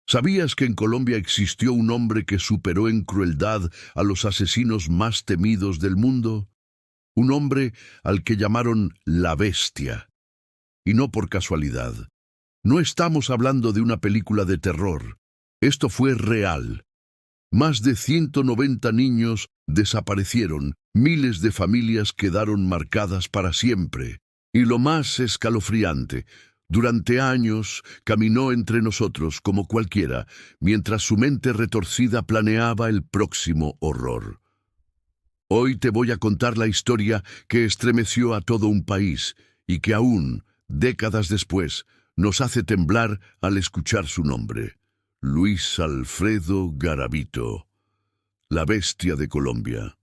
¿Sabías que en Colombia existió un hombre que superó en crueldad a los asesinos más temidos del mundo? Un hombre al que llamaron la Bestia. Y no por casualidad. No estamos hablando de una película de terror. Esto fue real. Más de 190 niños desaparecieron, miles de familias quedaron marcadas para siempre. Y lo más escalofriante, durante años caminó entre nosotros como cualquiera, mientras su mente retorcida planeaba el próximo horror. Hoy te voy a contar la historia que estremeció a todo un país y que aún, décadas después, nos hace temblar al escuchar su nombre. Luis Alfredo Garavito, la Bestia de Colombia.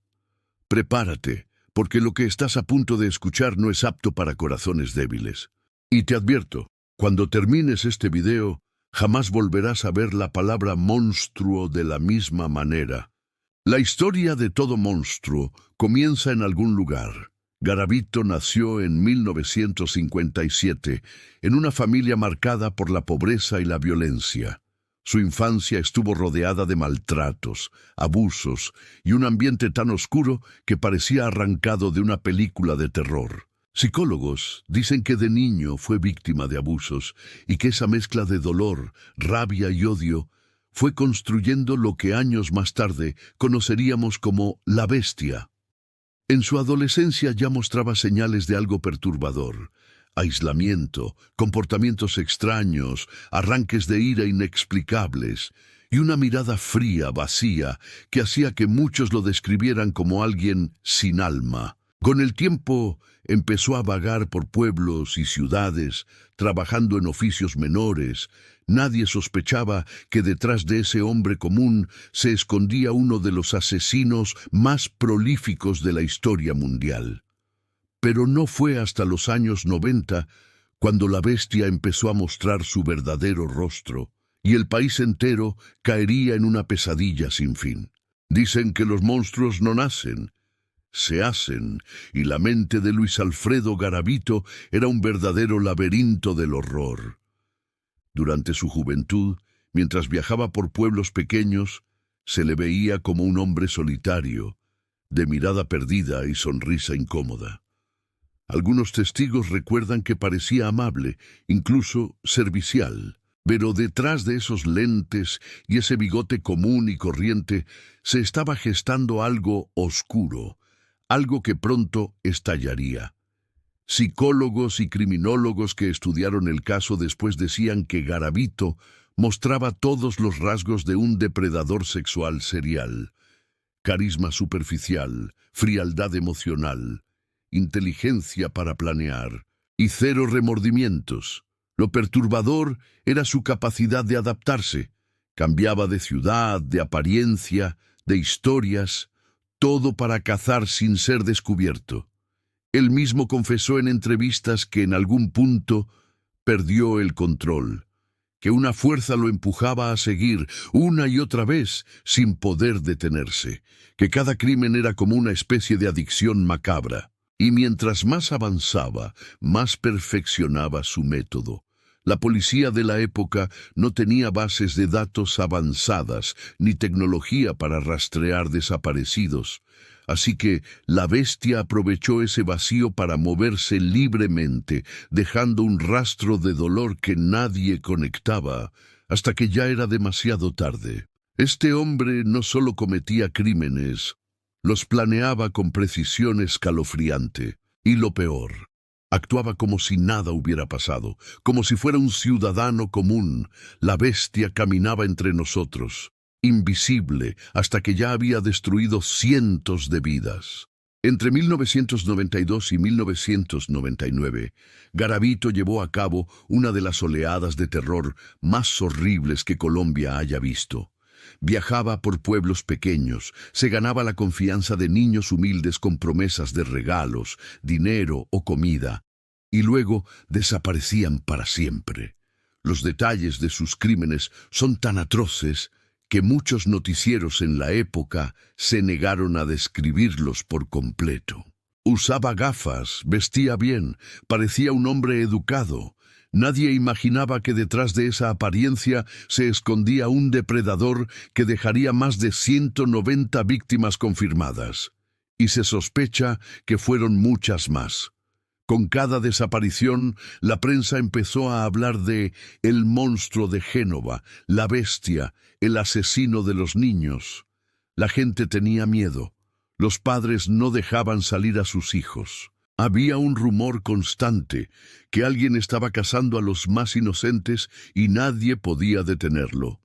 Prepárate, porque lo que estás a punto de escuchar no es apto para corazones débiles. Y te advierto, cuando termines este video, jamás volverás a ver la palabra monstruo de la misma manera. La historia de todo monstruo comienza en algún lugar. Garavito nació en 1957, en una familia marcada por la pobreza y la violencia. Su infancia estuvo rodeada de maltratos, abusos y un ambiente tan oscuro que parecía arrancado de una película de terror. Psicólogos dicen que de niño fue víctima de abusos y que esa mezcla de dolor, rabia y odio fue construyendo lo que años más tarde conoceríamos como la Bestia. En su adolescencia ya mostraba señales de algo perturbador: aislamiento, comportamientos extraños, arranques de ira inexplicables y una mirada fría, vacía, que hacía que muchos lo describieran como alguien sin alma. Con el tiempo empezó a vagar por pueblos y ciudades, trabajando en oficios menores. Nadie sospechaba que detrás de ese hombre común se escondía uno de los asesinos más prolíficos de la historia mundial. Pero no fue hasta los años 90 cuando la Bestia empezó a mostrar su verdadero rostro, y el país entero caería en una pesadilla sin fin. Dicen que los monstruos no nacen, se hacen, y la mente de Luis Alfredo Garavito era un verdadero laberinto del horror. Durante su juventud, mientras viajaba por pueblos pequeños, se le veía como un hombre solitario, de mirada perdida y sonrisa incómoda. Algunos testigos recuerdan que parecía amable, incluso servicial, pero detrás de esos lentes y ese bigote común y corriente se estaba gestando algo oscuro, algo que pronto estallaría. Psicólogos y criminólogos que estudiaron el caso después decían que Garavito mostraba todos los rasgos de un depredador sexual serial: carisma superficial, frialdad emocional, inteligencia para planear y cero remordimientos. Lo perturbador era su capacidad de adaptarse. Cambiaba de ciudad, de apariencia, de historias, todo para cazar sin ser descubierto. Él mismo confesó en entrevistas que en algún punto perdió el control, que una fuerza lo empujaba a seguir una y otra vez sin poder detenerse, que cada crimen era como una especie de adicción macabra. Y mientras más avanzaba, más perfeccionaba su método. La policía de la época no tenía bases de datos avanzadas ni tecnología para rastrear desaparecidos. Así que la Bestia aprovechó ese vacío para moverse libremente, dejando un rastro de dolor que nadie conectaba, hasta que ya era demasiado tarde. Este hombre no solo cometía crímenes, los planeaba con precisión escalofriante. Y lo peor, actuaba como si nada hubiera pasado, como si fuera un ciudadano común. La Bestia caminaba entre nosotros, invisible, hasta que ya había destruido cientos de vidas. Entre 1992 y 1999, Garavito llevó a cabo una de las oleadas de terror más horribles que Colombia haya visto. Viajaba por pueblos pequeños, se ganaba la confianza de niños humildes con promesas de regalos, dinero o comida, y luego desaparecían para siempre. Los detalles de sus crímenes son tan atroces que muchos noticieros en la época se negaron a describirlos por completo. Usaba gafas, vestía bien, parecía un hombre educado. Nadie imaginaba que detrás de esa apariencia se escondía un depredador que dejaría más de 190 víctimas confirmadas. Y se sospecha que fueron muchas más. Con cada desaparición, la prensa empezó a hablar de el monstruo de Génova, la bestia, el asesino de los niños. La gente tenía miedo. Los padres no dejaban salir a sus hijos. Había un rumor constante que alguien estaba cazando a los más inocentes y nadie podía detenerlo.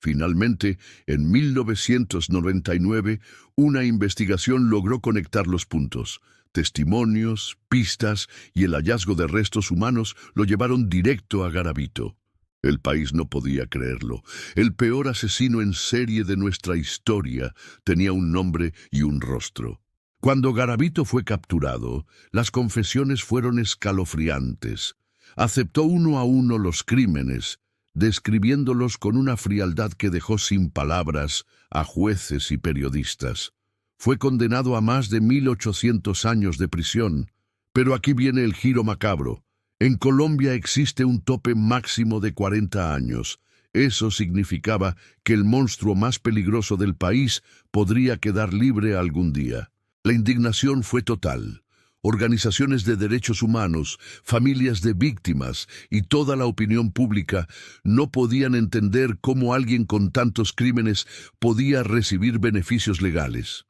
Finalmente, en 1999, una investigación logró conectar los puntos. Testimonios, pistas y el hallazgo de restos humanos lo llevaron directo a Garavito. El país no podía creerlo. El peor asesino en serie de nuestra historia tenía un nombre y un rostro. Cuando Garavito fue capturado, las confesiones fueron escalofriantes. Aceptó uno a uno los crímenes, describiéndolos con una frialdad que dejó sin palabras a jueces y periodistas. Fue condenado a más de 1800 años de prisión. Pero aquí viene el giro macabro. En Colombia existe un tope máximo de 40 años. Eso significaba que el monstruo más peligroso del país podría quedar libre algún día. La indignación fue total. Organizaciones de derechos humanos, familias de víctimas y toda la opinión pública no podían entender cómo alguien con tantos crímenes podía recibir beneficios legales.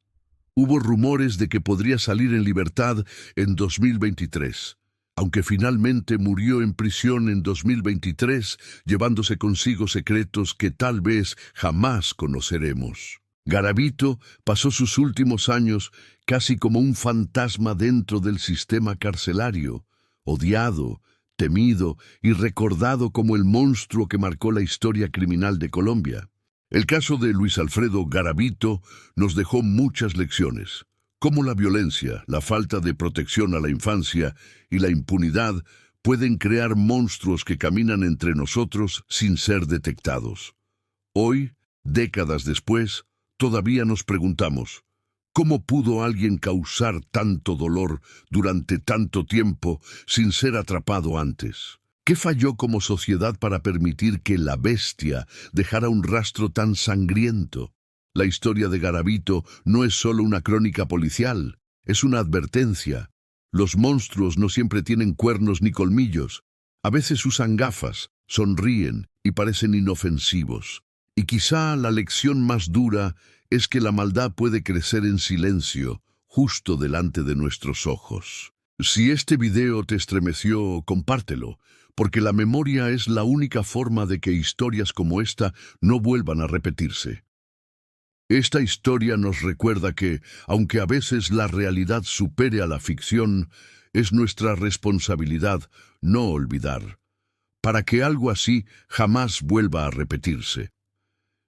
Hubo rumores de que podría salir en libertad en 2023, aunque finalmente murió en prisión en 2023, llevándose consigo secretos que tal vez jamás conoceremos. Garavito pasó sus últimos años casi como un fantasma dentro del sistema carcelario, odiado, temido y recordado como el monstruo que marcó la historia criminal de Colombia. El caso de Luis Alfredo Garavito nos dejó muchas lecciones, cómo la violencia, la falta de protección a la infancia y la impunidad pueden crear monstruos que caminan entre nosotros sin ser detectados. Hoy, décadas después, todavía nos preguntamos, ¿cómo pudo alguien causar tanto dolor durante tanto tiempo sin ser atrapado antes? ¿Qué falló como sociedad para permitir que la bestia dejara un rastro tan sangriento? La historia de Garavito no es solo una crónica policial, es una advertencia. Los monstruos no siempre tienen cuernos ni colmillos. A veces usan gafas, sonríen y parecen inofensivos. Y quizá la lección más dura es que la maldad puede crecer en silencio, justo delante de nuestros ojos. Si este video te estremeció, compártelo, porque la memoria es la única forma de que historias como esta no vuelvan a repetirse. Esta historia nos recuerda que, aunque a veces la realidad supere a la ficción, es nuestra responsabilidad no olvidar, para que algo así jamás vuelva a repetirse.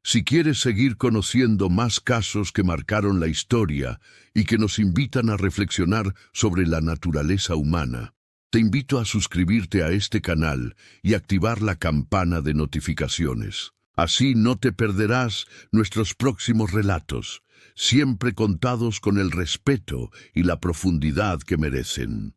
Si quieres seguir conociendo más casos que marcaron la historia y que nos invitan a reflexionar sobre la naturaleza humana, te invito a suscribirte a este canal y activar la campana de notificaciones. Así no te perderás nuestros próximos relatos, siempre contados con el respeto y la profundidad que merecen.